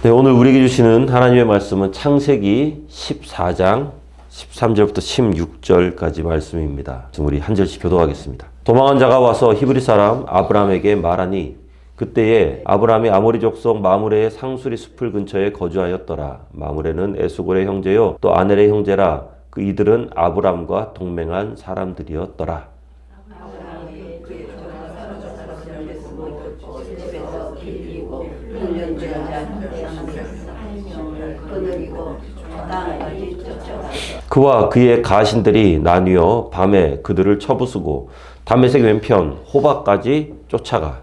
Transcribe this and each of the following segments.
네, 오늘 우리에게 주시는 하나님의 말씀은 창세기 14장 13절부터 16절까지 말씀입니다. 지금 우리 한 절씩 교도하겠습니다. 도망한 자가 와서 히브리 사람 아브람에게 말하니 그때에 아브람이 아모리 족속 마므레의 상수리 숲을 근처에 거주하였더라. 마므레는 에스골의 형제요 또 아넬의 형제라. 그 이들은 아브람과 동맹한 사람들이었더라. 그와 그의 가신들이 나뉘어 밤에 그들을 쳐부수고 다메섹 왼편 호박까지 쫓아가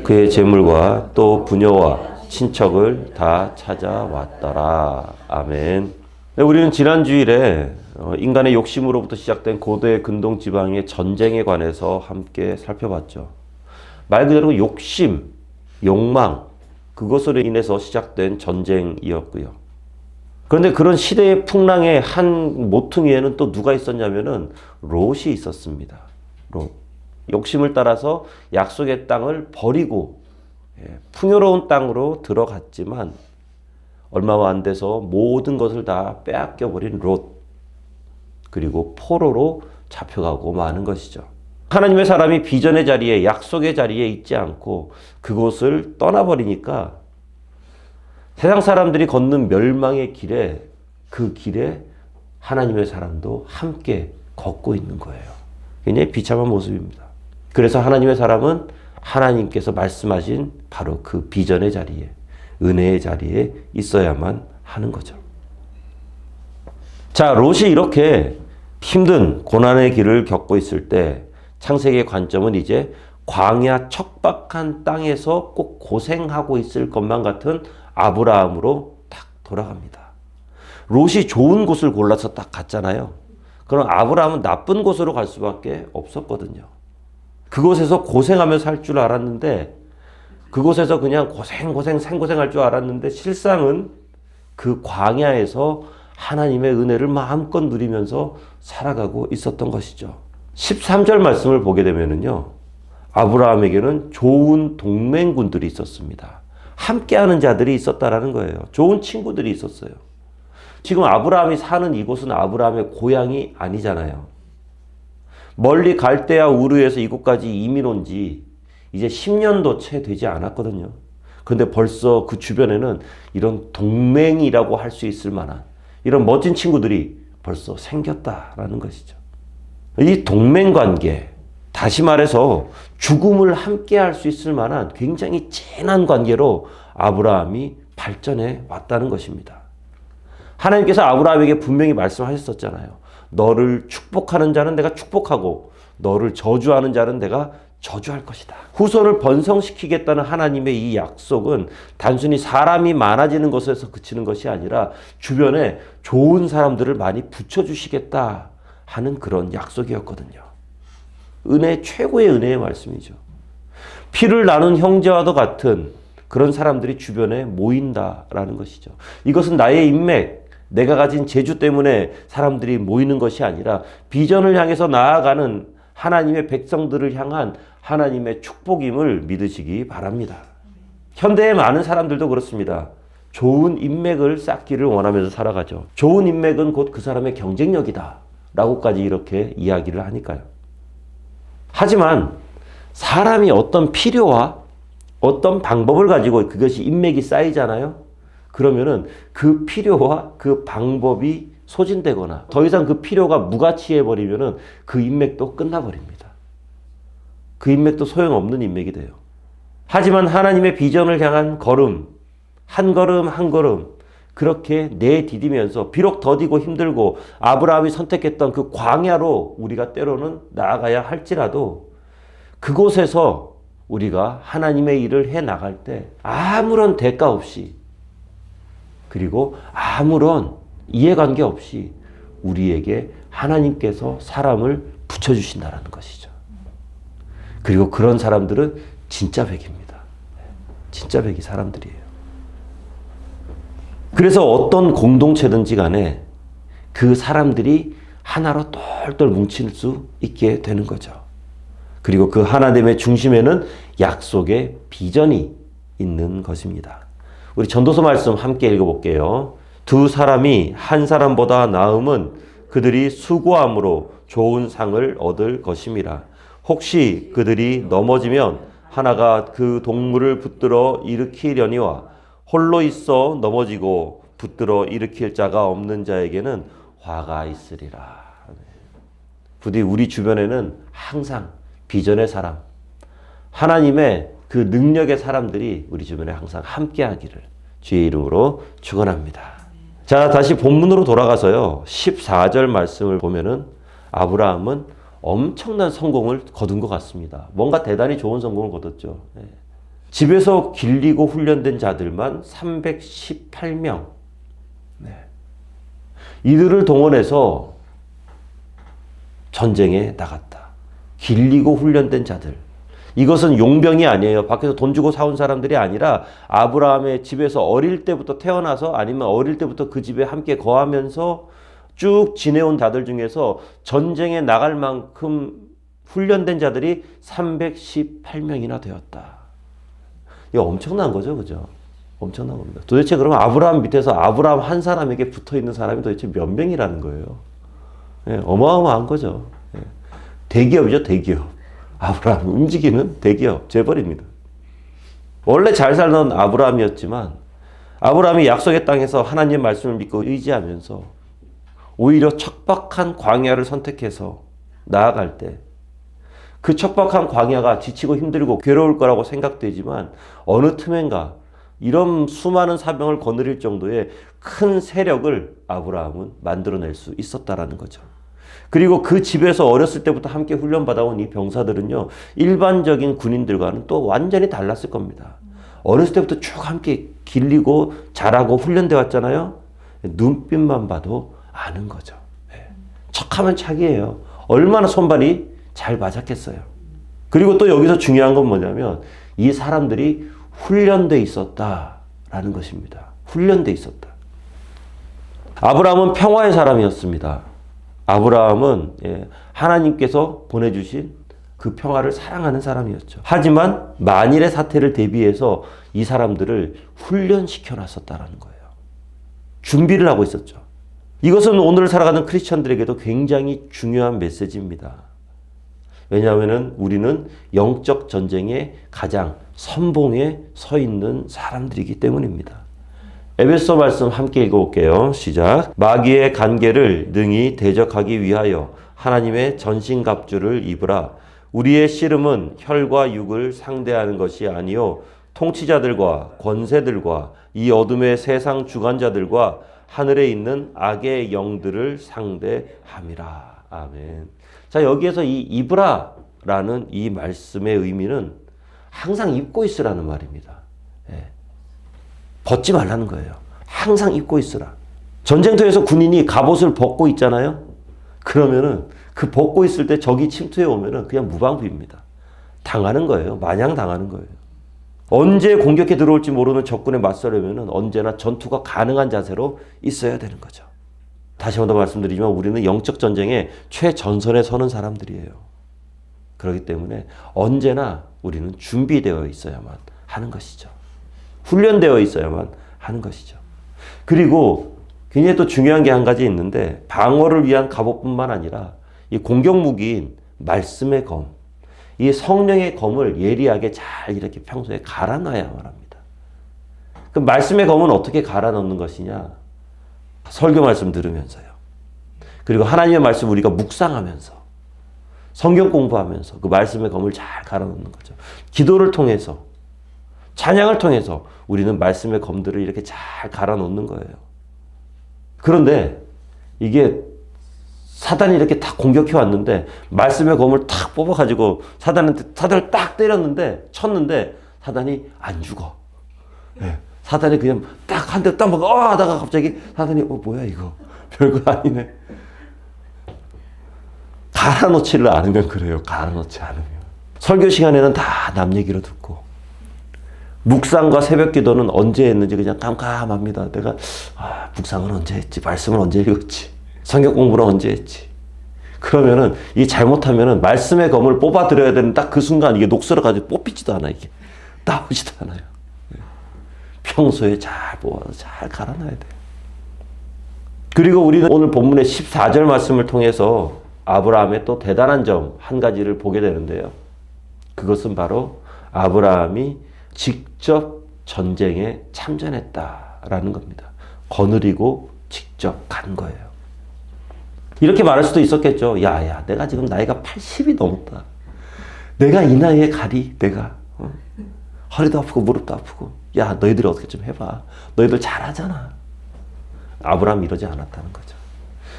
그의 재물과 또 부녀와 친척을 다 찾아왔더라. 아멘. 네, 우리는 지난 주일에 인간의 욕심으로부터 시작된 고대 근동 지방의 전쟁에 관해서 함께 살펴봤죠. 말 그대로 욕심, 욕망, 그것으로 인해서 시작된 전쟁이었고요. 그런데 그런 시대의 풍랑의 한 모퉁이에는 또 누가 있었냐면은 롯이 있었습니다. 롯. 욕심을 따라서 약속의 땅을 버리고 풍요로운 땅으로 들어갔지만 얼마 안 돼서 모든 것을 다 빼앗겨 버린 롯. 그리고 포로로 잡혀가고 마는 것이죠. 하나님의 사람이 비전의 자리에, 약속의 자리에 있지 않고 그곳을 떠나버리니까 세상 사람들이 걷는 멸망의 길에, 그 길에 하나님의 사람도 함께 걷고 있는 거예요. 굉장히 비참한 모습입니다. 그래서 하나님의 사람은 하나님께서 말씀하신 바로 그 비전의 자리에, 은혜의 자리에 있어야만 하는 거죠. 자, 롯이 이렇게 힘든 고난의 길을 겪고 있을 때 창세기의 관점은 이제 광야 척박한 땅에서 꼭 고생하고 있을 것만 같은 아브라함으로 딱 돌아갑니다. 롯이 좋은 곳을 골라서 딱 갔잖아요. 그럼 아브라함은 나쁜 곳으로 갈 수밖에 없었거든요. 그곳에서 고생하며 살 줄 알았는데, 그곳에서 그냥 생고생할 줄 알았는데 실상은 그 광야에서 하나님의 은혜를 마음껏 누리면서 살아가고 있었던 것이죠. 13절 말씀을 보게 되면은요, 아브라함에게는 좋은 동맹군들이 있었습니다. 함께하는 자들이 있었다라는 거예요. 좋은 친구들이 있었어요. 지금 아브라함이 사는 이곳은 아브라함의 고향이 아니잖아요. 멀리 갈대아 우르에서 이곳까지 이민 온 지 이제 10년도 채 되지 않았거든요. 그런데 벌써 그 주변에는 이런 동맹이라고 할 수 있을 만한 이런 멋진 친구들이 벌써 생겼다라는 것이죠. 이 동맹관계, 다시 말해서 죽음을 함께 할 수 있을 만한 굉장히 진한 관계로 아브라함이 발전해 왔다는 것입니다. 하나님께서 아브라함에게 분명히 말씀하셨었잖아요. 너를 축복하는 자는 내가 축복하고 너를 저주하는 자는 내가 저주할 것이다. 후손을 번성시키겠다는 하나님의 이 약속은 단순히 사람이 많아지는 것에서 그치는 것이 아니라 주변에 좋은 사람들을 많이 붙여주시겠다 하는 그런 약속이었거든요. 은혜, 최고의 은혜의 말씀이죠. 피를 나눈 형제와도 같은 그런 사람들이 주변에 모인다라는 것이죠. 이것은 나의 인맥, 내가 가진 재주 때문에 사람들이 모이는 것이 아니라 비전을 향해서 나아가는 하나님의 백성들을 향한 하나님의 축복임을 믿으시기 바랍니다. 현대의 많은 사람들도 그렇습니다. 좋은 인맥을 쌓기를 원하면서 살아가죠. 좋은 인맥은 곧 그 사람의 경쟁력이다 라고까지 이렇게 이야기를 하니까요. 하지만 사람이 어떤 필요와 어떤 방법을 가지고 그것이 인맥이 쌓이잖아요. 그러면은 그 필요와 그 방법이 소진되거나 더 이상 그 필요가 무가치해버리면은 그 인맥도 끝나버립니다. 그 인맥도 소용없는 인맥이 돼요. 하지만 하나님의 비전을 향한 걸음, 한 걸음 한 걸음 그렇게 내디디면서 비록 더디고 힘들고 아브라함이 선택했던 그 광야로 우리가 때로는 나아가야 할지라도 그곳에서 우리가 하나님의 일을 해 나갈 때 아무런 대가 없이 그리고 아무런 이해관계 없이 우리에게 하나님께서 사람을 붙여주신다는 것이죠. 그리고 그런 사람들은 진짜 백입니다. 진짜 백이 사람들이에요. 그래서 어떤 공동체든지 간에 그 사람들이 하나로 똘똘 뭉칠 수 있게 되는 거죠. 그리고 그 하나됨의 중심에는 약속의 비전이 있는 것입니다. 우리 전도서 말씀 함께 읽어볼게요. 두 사람이 한 사람보다 나음은 그들이 수고함으로 좋은 상을 얻을 것임이라. 혹시 그들이 넘어지면 하나가 그 동물을 붙들어 일으키려니와 홀로 있어 넘어지고 붙들어 일으킬 자가 없는 자에게는 화가 있으리라. 부디 우리 주변에는 항상 비전의 사람, 하나님의 그 능력의 사람들이 우리 주변에 항상 함께 하기를 주의 이름으로 축원합니다. 자, 다시 본문으로 돌아가서요. 14절 말씀을 보면은 아브라함은 엄청난 성공을 거둔 것 같습니다. 뭔가 대단히 좋은 성공을 거뒀죠. 집에서 길리고 훈련된 자들만 318명. 이들을 동원해서 전쟁에 나갔다. 길리고 훈련된 자들. 이것은 용병이 아니에요. 밖에서 돈 주고 사온 사람들이 아니라 아브라함의 집에서 어릴 때부터 태어나서 아니면 어릴 때부터 그 집에 함께 거하면서 쭉 지내온 자들 중에서 전쟁에 나갈 만큼 훈련된 자들이 318명이나 되었다. 이거 엄청난 거죠, 그죠? 엄청난 겁니다. 도대체 그러면 아브라함 밑에서 아브라함 한 사람에게 붙어 있는 사람이 도대체 몇 명이라는 거예요? 예, 어마어마한 거죠. 예. 대기업이죠, 대기업. 아브라함 움직이는 대기업, 재벌입니다. 원래 잘 살던 아브라함이었지만 아브라함이 약속의 땅에서 하나님의 말씀을 믿고 의지하면서 오히려 척박한 광야를 선택해서 나아갈 때 그 척박한 광야가 지치고 힘들고 괴로울 거라고 생각되지만 어느 틈엔가 이런 수많은 사병을 거느릴 정도의 큰 세력을 아브라함은 만들어낼 수 있었다라는 거죠. 그리고 그 집에서 어렸을 때부터 함께 훈련받아온 이 병사들은요, 일반적인 군인들과는 또 완전히 달랐을 겁니다. 어렸을 때부터 쭉 함께 길리고 자라고 훈련돼 왔잖아요. 눈빛만 봐도 아는 거죠. 척하면 착이에요. 얼마나 손발이 잘 맞았겠어요. 그리고 또 여기서 중요한 건 뭐냐면 이 사람들이 훈련돼 있었다라는 것입니다. 훈련돼 있었다. 아브라함은 평화의 사람이었습니다. 아브라함은 하나님께서 보내주신 그 평화를 사랑하는 사람이었죠. 하지만 만일의 사태를 대비해서 이 사람들을 훈련시켜 놨었다는 거예요. 준비를 하고 있었죠. 이것은 오늘 살아가는 크리스천들에게도 굉장히 중요한 메시지입니다. 왜냐하면 우리는 영적 전쟁의 가장 선봉에 서 있는 사람들이기 때문입니다. 에베소 말씀 함께 읽어볼게요. 시작. 마귀의 간계를 능히 대적하기 위하여 하나님의 전신갑주를 입으라. 우리의 씨름은 혈과 육을 상대하는 것이 아니요 통치자들과 권세들과 이 어둠의 세상 주관자들과 하늘에 있는 악의 영들을 상대함이라. 아멘. 자, 여기에서 이 입으라라는 이 말씀의 의미는 항상 입고 있으라는 말입니다. 벗지 말라는 거예요. 항상 입고 있으라. 전쟁터에서 군인이 갑옷을 벗고 있잖아요. 그러면은 그 벗고 있을 때 적이 침투해 오면은 그냥 무방비입니다. 당하는 거예요. 마냥 당하는 거예요. 언제 공격해 들어올지 모르는 적군에 맞서려면은 언제나 전투가 가능한 자세로 있어야 되는 거죠. 다시 한번 더 말씀드리지만 우리는 영적 전쟁의 최전선에 서는 사람들이에요. 그렇기 때문에 언제나 우리는 준비되어 있어야만 하는 것이죠. 훈련되어 있어야만 하는 것이죠. 그리고 굉장히 또 중요한 게 한 가지 있는데 방어를 위한 갑옷뿐만 아니라 이 공격 무기인 말씀의 검, 이 성령의 검을 예리하게 잘 이렇게 평소에 갈아놔야만 합니다. 그 말씀의 검은 어떻게 갈아 넣는 것이냐? 설교 말씀 들으면서요. 그리고 하나님의 말씀 우리가 묵상하면서 성경 공부하면서 그 말씀의 검을 잘 갈아 넣는 거죠. 기도를 통해서 찬양을 통해서 우리는 말씀의 검들을 이렇게 잘 갈아 놓는 거예요. 그런데 이게 사단이 이렇게 탁 공격해 왔는데 말씀의 검을 탁 뽑아가지고 사단을 딱 때렸는데 쳤는데 사단이 안 죽어. 사단이 그냥 딱 한 대 딱 먹어 하다가 갑자기 사단이 뭐야 이거 별거 아니네. 갈아놓지를 않으면 그래요. 갈아놓지 않으면. 설교 시간에는 다 남 얘기로 듣고 묵상과 새벽 기도는 언제 했는지 그냥 깜깜합니다. 내가 묵상은 언제 했지? 말씀은 언제 읽었지? 성경 공부는 언제 했지? 그러면은 이 잘못하면은 말씀의 검을 뽑아드려야 되는 딱 그 순간 이게 녹슬어가지고 뽑히지도 않아 이게 나오지도 않아요. 평소에 잘 뽑아서 잘 갈아놔야 돼요. 그리고 우리는 오늘 본문의 14절 말씀을 통해서 아브라함의 또 대단한 점 한 가지를 보게 되는데요. 그것은 바로 아브라함이 직접 전쟁에 참전했다라는 겁니다. 거느리고 직접 간 거예요. 이렇게 말할 수도 있었겠죠. 야, 내가 지금 나이가 80이 넘었다. 내가 이 나이에 가리, 내가. 허리도 아프고 무릎도 아프고. 야, 너희들이 어떻게 좀 해봐. 너희들 잘하잖아. 아브라함이 이러지 않았다는 거죠.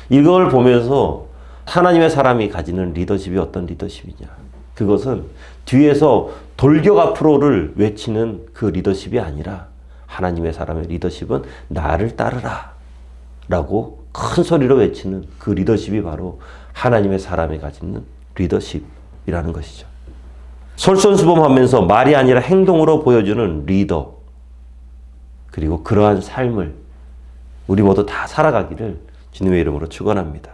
이걸 보면서 하나님의 사람이 가지는 리더십이 어떤 리더십이냐. 그것은 뒤에서 돌격 앞으로를 외치는 그 리더십이 아니라 하나님의 사람의 리더십은 나를 따르라 라고 큰 소리로 외치는 그 리더십이 바로 하나님의 사람이 가지는 리더십이라는 것이죠. 솔선수범하면서 말이 아니라 행동으로 보여주는 리더, 그리고 그러한 삶을 우리 모두 다 살아가기를 주님의 이름으로 축원합니다.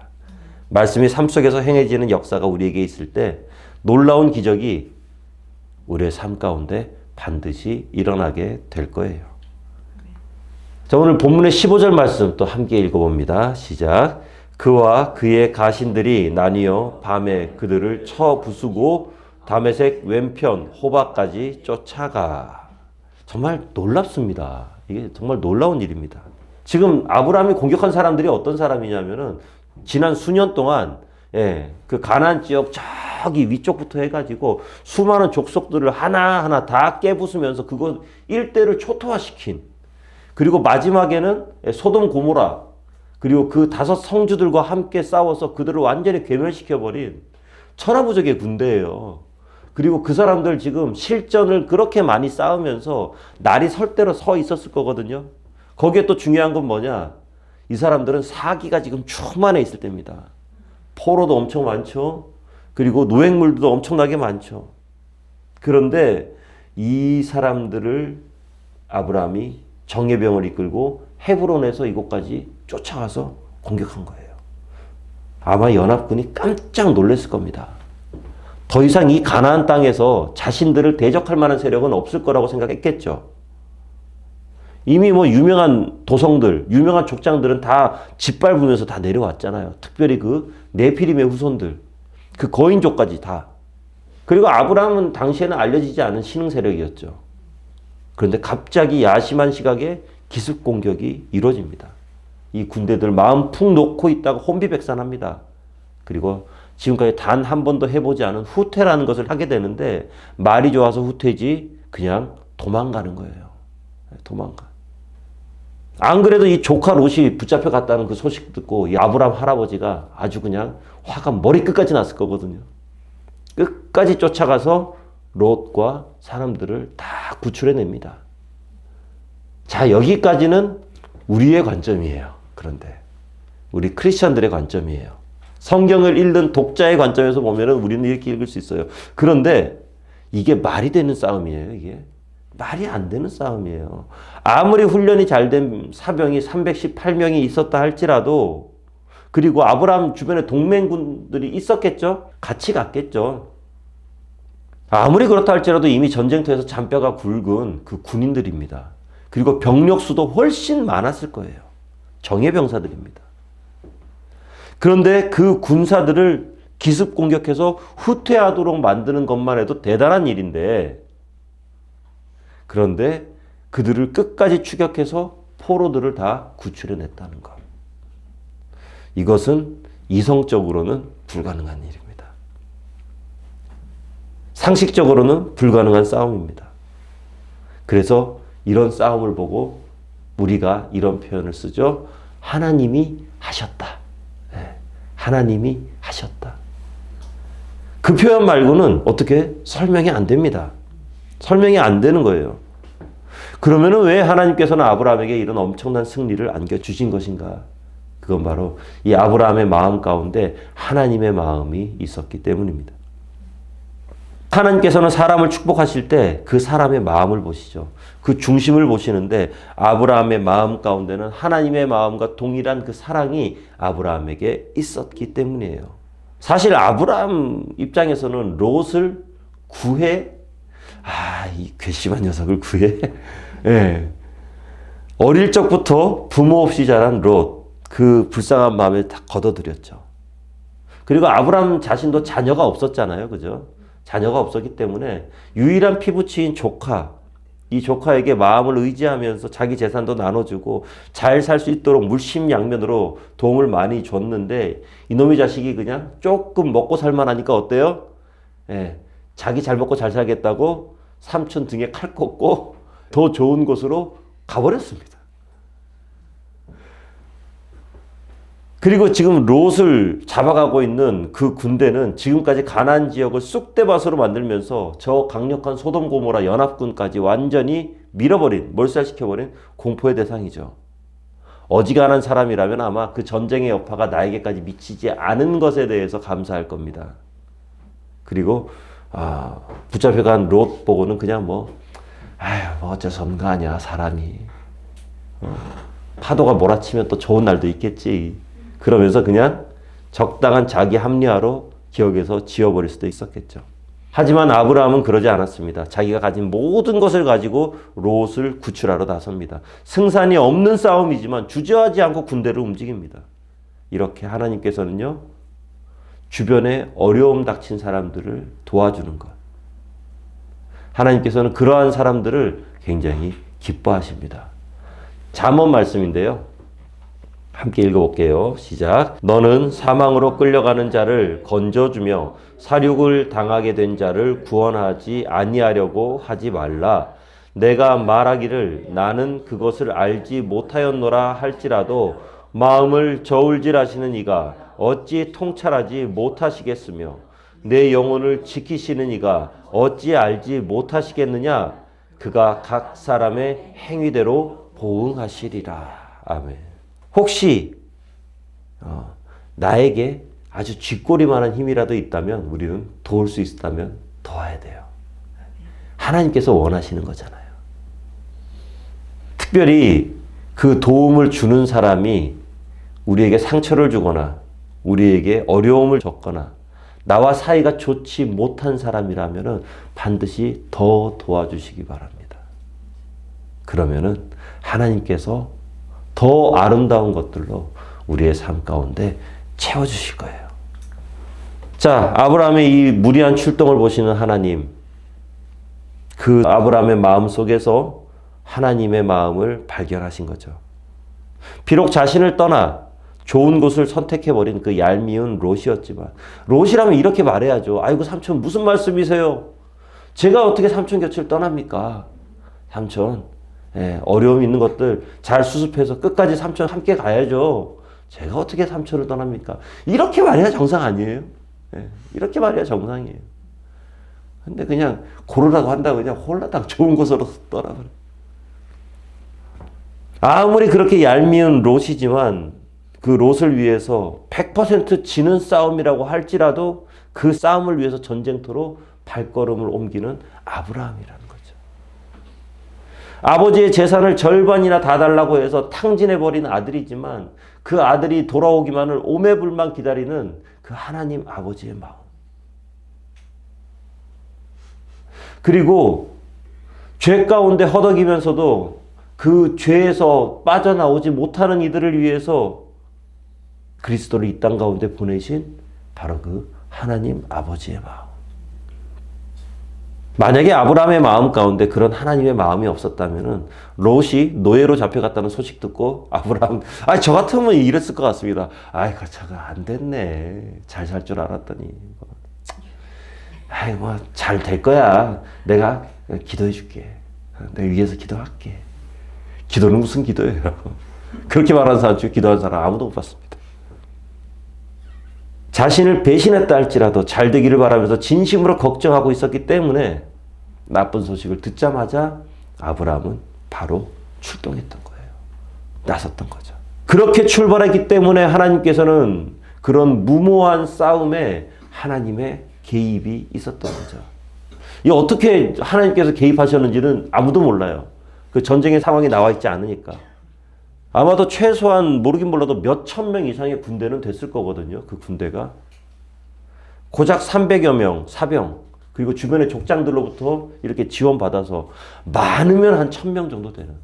말씀이 삶 속에서 행해지는 역사가 우리에게 있을 때 놀라운 기적이 우리의 삶 가운데 반드시 일어나게 될 거예요. 자, 오늘 본문의 15절 말씀 또 함께 읽어봅니다. 시작. 그와 그의 가신들이 나뉘어 밤에 그들을 쳐 부수고 다메섹 왼편 호바까지 쫓아가. 정말 놀랍습니다. 이게 정말 놀라운 일입니다. 지금 아브라함이 공격한 사람들이 어떤 사람이냐면은 지난 수년 동안 그 가나안 지역 저기 위쪽부터 해가지고 수많은 족속들을 하나하나 다 깨부수면서 그거 일대를 초토화시킨, 그리고 마지막에는 소돔 고모라 그리고 그 5 성주들과 함께 싸워서 그들을 완전히 괴멸시켜버린 천하무적의 군대예요. 그리고 그 사람들 지금 실전을 그렇게 많이 싸우면서 날이 설 대로 서 있었을 거거든요. 거기에 또 중요한 건 뭐냐? 이 사람들은 사기가 지금 충만해 있을 때입니다. 포로도 엄청 많죠. 그리고 노획물도 엄청나게 많죠. 그런데 이 사람들을 아브라함이 정예병을 이끌고 헤브론에서 이곳까지 쫓아가서 공격한 거예요. 아마 연합군이 깜짝 놀랐을 겁니다. 더 이상 이 가나안 땅에서 자신들을 대적할 만한 세력은 없을 거라고 생각했겠죠. 이미 뭐 유명한 도성들, 유명한 족장들은 다 짓밟으면서 다 내려왔잖아요. 특별히 그 네피림의 후손들, 그 거인족까지 다. 그리고 아브라함은 당시에는 알려지지 않은 신흥 세력이었죠. 그런데 갑자기 야심한 시각에 기습 공격이 이루어집니다. 이 군대들 마음 푹 놓고 있다가 혼비백산합니다. 그리고 지금까지 단 한 번도 해보지 않은 후퇴라는 것을 하게 되는데, 말이 좋아서 후퇴지 그냥 도망가는 거예요. 도망가. 안 그래도 이 조카 롯이 붙잡혀 갔다는 그 소식 듣고 이 아브라함 할아버지가 아주 그냥 화가 머리끝까지 났을 거거든요. 끝까지 쫓아가서 롯과 사람들을 다 구출해냅니다. 자, 여기까지는 우리의 관점이에요. 그런데 우리 크리스천들의 관점이에요. 성경을 읽는 독자의 관점에서 보면 우리는 이렇게 읽을 수 있어요. 그런데 이게 말이 되는 싸움이에요. 이게 말이 안 되는 싸움이에요. 아무리 훈련이 잘된 사병이 318명이 있었다 할지라도, 그리고 아브라함 주변에 동맹군들이 있었겠죠? 같이 갔겠죠. 아무리 그렇다 할지라도 이미 전쟁터에서 잔뼈가 굵은 그 군인들입니다. 그리고 병력 수도 훨씬 많았을 거예요. 정예병사들입니다. 그런데 그 군사들을 기습 공격해서 후퇴하도록 만드는 것만 해도 대단한 일인데, 그런데 그들을 끝까지 추격해서 포로들을 다 구출해냈다는 것. 이것은 이성적으로는 불가능한 일입니다. 상식적으로는 불가능한 싸움입니다. 그래서 이런 싸움을 보고 우리가 이런 표현을 쓰죠. 하나님이 하셨다. 하나님이 하셨다. 그 표현 말고는 어떻게 설명이 안 됩니다. 설명이 안 되는 거예요. 그러면은 왜 하나님께서는 아브라함에게 이런 엄청난 승리를 안겨주신 것인가? 그건 바로 이 아브라함의 마음 가운데 하나님의 마음이 있었기 때문입니다. 하나님께서는 사람을 축복하실 때 그 사람의 마음을 보시죠. 그 중심을 보시는데 아브라함의 마음 가운데는 하나님의 마음과 동일한 그 사랑이 아브라함에게 있었기 때문이에요. 사실 아브라함 입장에서는 롯을 구해, 이 괘씸한 녀석을 구해. 예. 어릴 적부터 부모 없이 자란 롯, 그 불쌍한 마음을 다 걷어들였죠. 그리고 아브라함 자신도 자녀가 없었잖아요. 그죠? 자녀가 없었기 때문에 유일한 피부치인 조카, 이 조카에게 마음을 의지하면서 자기 재산도 나눠주고 잘 살 수 있도록 물심양면으로 도움을 많이 줬는데 이놈의 자식이 그냥 조금 먹고 살만하니까 어때요? 예, 자기 잘 먹고 잘 살겠다고 삼촌 등에 칼 꽂고 더 좋은 곳으로 가버렸습니다. 그리고 지금 롯을 잡아가고 있는 그 군대는 지금까지 가나안 지역을 쑥대밭으로 만들면서 저 강력한 소돔 고모라 연합군까지 완전히 밀어버린, 몰살시켜버린 공포의 대상이죠. 어지간한 사람이라면 아마 그 전쟁의 여파가 나에게까지 미치지 않은 것에 대해서 감사할 겁니다. 그리고 붙잡혀간 롯 보고는 그냥 뭐 어쩔 수 없는 거 아니야, 사람이. 파도가 몰아치면 또 좋은 날도 있겠지. 그러면서 그냥 적당한 자기 합리화로 기억에서 지워버릴 수도 있었겠죠. 하지만 아브라함은 그러지 않았습니다. 자기가 가진 모든 것을 가지고 롯을 구출하러 나섭니다. 승산이 없는 싸움이지만 주저하지 않고 군대를 움직입니다. 이렇게 하나님께서는요, 주변에 어려움 닥친 사람들을 도와주는 것. 하나님께서는 그러한 사람들을 굉장히 기뻐하십니다. 잠언 말씀인데요. 함께 읽어볼게요. 시작. 너는 사망으로 끌려가는 자를 건져주며 사륙을 당하게 된 자를 구원하지 아니하려고 하지 말라. 내가 말하기를 나는 그것을 알지 못하였노라 할지라도 마음을 저울질하시는 이가 어찌 통찰하지 못하시겠으며 내 영혼을 지키시는 이가 어찌 알지 못하시겠느냐. 그가 각 사람의 행위대로 보응하시리라. 아멘. 혹시 나에게 아주 쥐꼬리만한 힘이라도 있다면 우리는 도울 수 있다면 도와야 돼요. 하나님께서 원하시는 거잖아요. 특별히 그 도움을 주는 사람이 우리에게 상처를 주거나 우리에게 어려움을 줬거나 나와 사이가 좋지 못한 사람이라면 반드시 더 도와주시기 바랍니다. 그러면은 하나님께서 더 아름다운 것들로 우리의 삶 가운데 채워주실 거예요. 자, 아브라함의 이 무리한 출동을 보시는 하나님, 그 아브라함의 마음 속에서 하나님의 마음을 발견하신 거죠. 비록 자신을 떠나 좋은 곳을 선택해버린 그 얄미운 롯이었지만, 롯이라면 이렇게 말해야죠. 아이고 삼촌 무슨 말씀이세요? 제가 어떻게 삼촌 곁을 떠납니까? 삼촌, 어려움이 있는 것들 잘 수습해서 끝까지 삼촌 함께 가야죠. 제가 어떻게 삼촌을 떠납니까? 이렇게 말해야 정상 아니에요? 이렇게 말해야 정상이에요. 근데 그냥 고르라고 한다고 그냥 홀라당 좋은 곳으로 떠나버려. 아무리 그렇게 얄미운 롯이지만 그 롯을 위해서 100% 지는 싸움이라고 할지라도 그 싸움을 위해서 전쟁터로 발걸음을 옮기는 아브라함이라는 거죠. 아버지의 재산을 절반이나 다 달라고 해서 탕진해버린 아들이지만 그 아들이 돌아오기만을 오매불만 기다리는 그 하나님 아버지의 마음. 그리고 죄 가운데 허덕이면서도 그 죄에서 빠져나오지 못하는 이들을 위해서 그리스도를 이 땅 가운데 보내신 바로 그 하나님 아버지의 마음. 만약에 아브라함의 마음 가운데 그런 하나님의 마음이 없었다면 롯이 노예로 잡혀갔다는 소식 듣고 아브라함, 저 같으면 이랬을 것 같습니다. 가차가 안 됐네. 잘 살 줄 알았더니. 잘 될 거야. 내가 기도해 줄게. 내가 위에서 기도할게. 기도는 무슨 기도예요? 그렇게 말하는 사람 중에 기도하는 사람 아무도 못 봤습니다. 자신을 배신했다 할지라도 잘 되기를 바라면서 진심으로 걱정하고 있었기 때문에 나쁜 소식을 듣자마자 아브라함은 바로 출동했던 거예요. 나섰던 거죠. 그렇게 출발했기 때문에 하나님께서는 그런 무모한 싸움에 하나님의 개입이 있었던 거죠. 이 어떻게 하나님께서 개입하셨는지는 아무도 몰라요. 그 전쟁의 상황이 나와 있지 않으니까. 아마도 최소한 모르긴 몰라도 몇천 명 이상의 군대는 됐을 거거든요. 그 군대가. 고작 300여 명 사병 그리고 주변의 족장들로부터 이렇게 지원받아서 많으면 한 1000명 정도 되는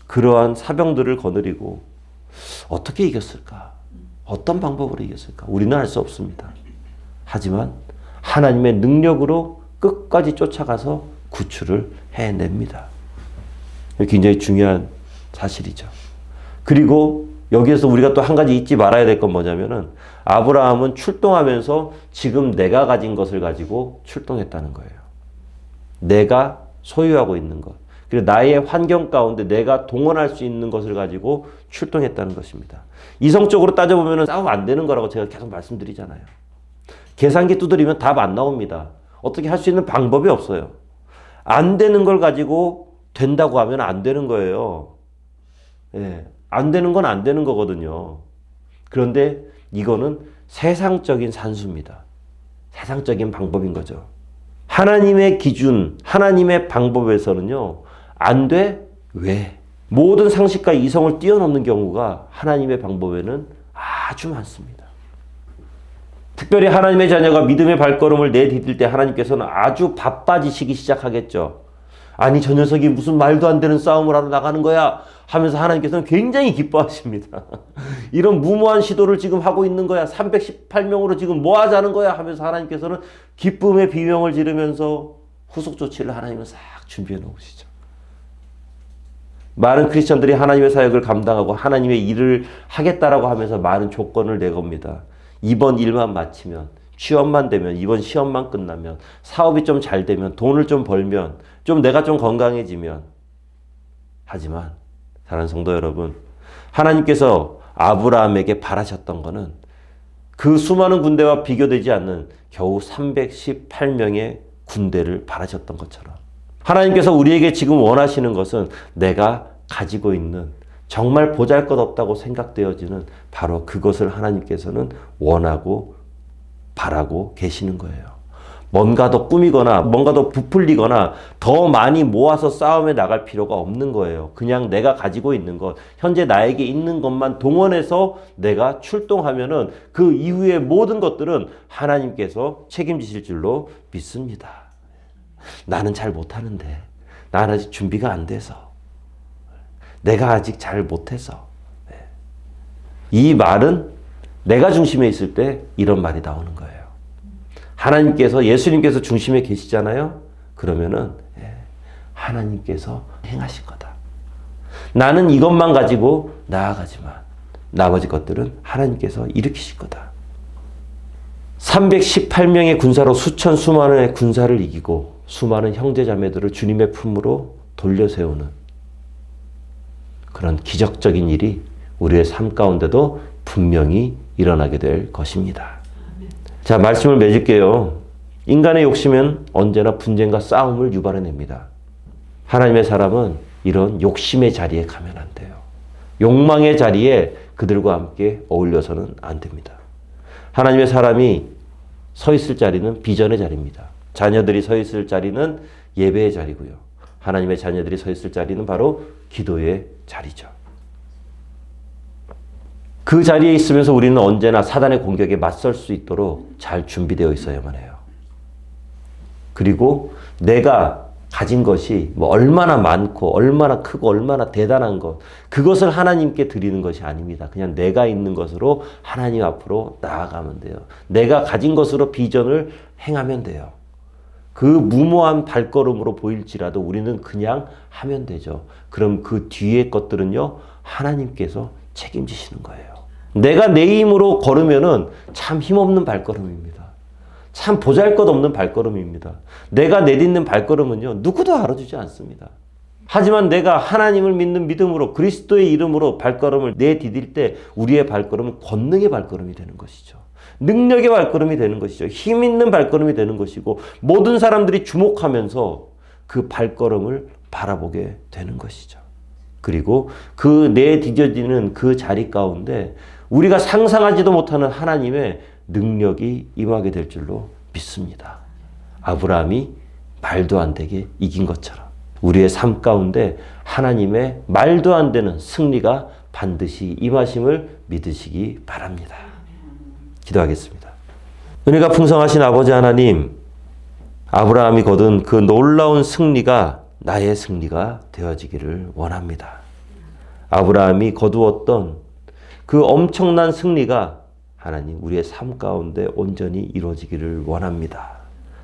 그러한 사병들을 거느리고 어떻게 이겼을까? 어떤 방법으로 이겼을까? 우리는 알 수 없습니다. 하지만 하나님의 능력으로 끝까지 쫓아가서 구출을 해냅니다. 굉장히 중요한 사실이죠. 그리고 여기에서 우리가 또 한 가지 잊지 말아야 될 건 뭐냐면은 아브라함은 출동하면서 지금 내가 가진 것을 가지고 출동했다는 거예요. 내가 소유하고 있는 것. 그리고 나의 환경 가운데 내가 동원할 수 있는 것을 가지고 출동했다는 것입니다. 이성적으로 따져보면 싸우면 안 되는 거라고 제가 계속 말씀드리잖아요. 계산기 두드리면 답 안 나옵니다. 어떻게 할 수 있는 방법이 없어요. 안 되는 걸 가지고 된다고 하면 안 되는 거예요. 안 되는 건 안 되는 거거든요. 그런데 이거는 세상적인 산수입니다. 세상적인 방법인 거죠. 하나님의 기준, 하나님의 방법에서는요, 안 돼? 왜? 모든 상식과 이성을 뛰어넘는 경우가 하나님의 방법에는 아주 많습니다. 특별히 하나님의 자녀가 믿음의 발걸음을 내디딜 때 하나님께서는 아주 바빠지시기 시작하겠죠. 아니 저 녀석이 무슨 말도 안 되는 싸움을 하러 나가는 거야 하면서 하나님께서는 굉장히 기뻐하십니다. 이런 무모한 시도를 지금 하고 있는 거야. 318명으로 지금 뭐 하자는 거야 하면서 하나님께서는 기쁨의 비명을 지르면서 후속 조치를 하나님은 싹 준비해 놓으시죠. 많은 크리스천들이 하나님의 사역을 감당하고 하나님의 일을 하겠다라고 하면서 많은 조건을 내겁니다. 이번 일만 마치면, 취업만 되면, 이번 시험만 끝나면, 사업이 좀 잘 되면, 돈을 좀 벌면, 좀 내가 좀 건강해지면. 하지만 사랑하는 성도 여러분, 하나님께서 아브라함에게 바라셨던 것은 그 수많은 군대와 비교되지 않는 겨우 318명의 군대를 바라셨던 것처럼 하나님께서 우리에게 지금 원하시는 것은 내가 가지고 있는 정말 보잘것없다고 생각되어지는 바로 그것을 하나님께서는 원하고 바라고 계시는 거예요. 뭔가 더 꾸미거나 뭔가 더 부풀리거나 더 많이 모아서 싸움에 나갈 필요가 없는 거예요. 그냥 내가 가지고 있는 것, 현재 나에게 있는 것만 동원해서 내가 출동하면은 그 이후의 모든 것들은 하나님께서 책임지실 줄로 믿습니다. 나는 잘 못하는데, 나는 아직 준비가 안 돼서, 내가 아직 잘 못해서. 이 말은 내가 중심에 있을 때 이런 말이 나오는 거예요. 하나님께서, 예수님께서 중심에 계시잖아요. 그러면은 하나님께서 행하실 거다. 나는 이것만 가지고 나아가지만 나머지 것들은 하나님께서 일으키실 거다. 318명의 군사로 수천 수만의 군사를 이기고 수많은 형제자매들을 주님의 품으로 돌려세우는 그런 기적적인 일이 우리의 삶 가운데도 분명히 일어나게 될 것입니다. 자, 말씀을 맺을게요. 인간의 욕심은 언제나 분쟁과 싸움을 유발해냅니다. 하나님의 사람은 이런 욕심의 자리에 가면 안 돼요. 욕망의 자리에 그들과 함께 어울려서는 안 됩니다. 하나님의 사람이 서 있을 자리는 비전의 자리입니다. 자녀들이 서 있을 자리는 예배의 자리고요. 하나님의 자녀들이 서 있을 자리는 바로 기도의 자리죠. 그 자리에 있으면서 우리는 언제나 사단의 공격에 맞설 수 있도록 잘 준비되어 있어야만 해요. 그리고 내가 가진 것이 뭐 얼마나 많고 얼마나 크고 얼마나 대단한 것, 그것을 하나님께 드리는 것이 아닙니다. 그냥 내가 있는 것으로 하나님 앞으로 나아가면 돼요. 내가 가진 것으로 비전을 행하면 돼요. 그 무모한 발걸음으로 보일지라도 우리는 그냥 하면 되죠. 그럼 그 뒤에 것들은요, 하나님께서 책임지시는 거예요. 내가 내 힘으로 걸으면은 참 힘없는 발걸음입니다. 참 보잘것없는 발걸음입니다. 내가 내딛는 발걸음은요, 누구도 알아주지 않습니다. 하지만 내가 하나님을 믿는 믿음으로 그리스도의 이름으로 발걸음을 내디딜 때 우리의 발걸음은 권능의 발걸음이 되는 것이죠. 능력의 발걸음이 되는 것이죠. 힘 있는 발걸음이 되는 것이고 모든 사람들이 주목하면서 그 발걸음을 바라보게 되는 것이죠. 그리고 그 내디뎌지는 그 자리 가운데 우리가 상상하지도 못하는 하나님의 능력이 임하게 될 줄로 믿습니다. 아브라함이 말도 안 되게 이긴 것처럼 우리의 삶 가운데 하나님의 말도 안 되는 승리가 반드시 임하심을 믿으시기 바랍니다. 기도하겠습니다. 은혜가 풍성하신 아버지 하나님, 아브라함이 거둔 그 놀라운 승리가 나의 승리가 되어지기를 원합니다. 아브라함이 거두었던 그 엄청난 승리가 하나님 우리의 삶 가운데 온전히 이루어지기를 원합니다.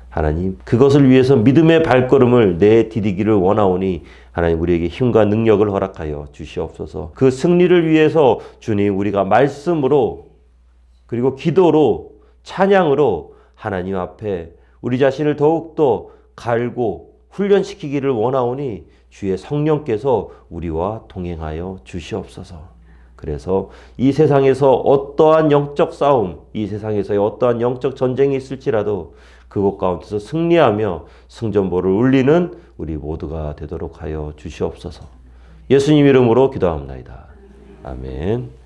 하나님 그것을 위해서 믿음의 발걸음을 내디디기를 원하오니 하나님 우리에게 힘과 능력을 허락하여 주시옵소서. 그 승리를 위해서 주님 우리가 말씀으로 그리고 기도로 찬양으로 하나님 앞에 우리 자신을 더욱더 갈고 훈련시키기를 원하오니 주의 성령께서 우리와 동행하여 주시옵소서. 그래서 이 세상에서 어떠한 영적 싸움, 이 세상에서의 어떠한 영적 전쟁이 있을지라도 그곳 가운데서 승리하며 승전보를 울리는 우리 모두가 되도록 하여 주시옵소서. 예수님 이름으로 기도합니다. 아멘.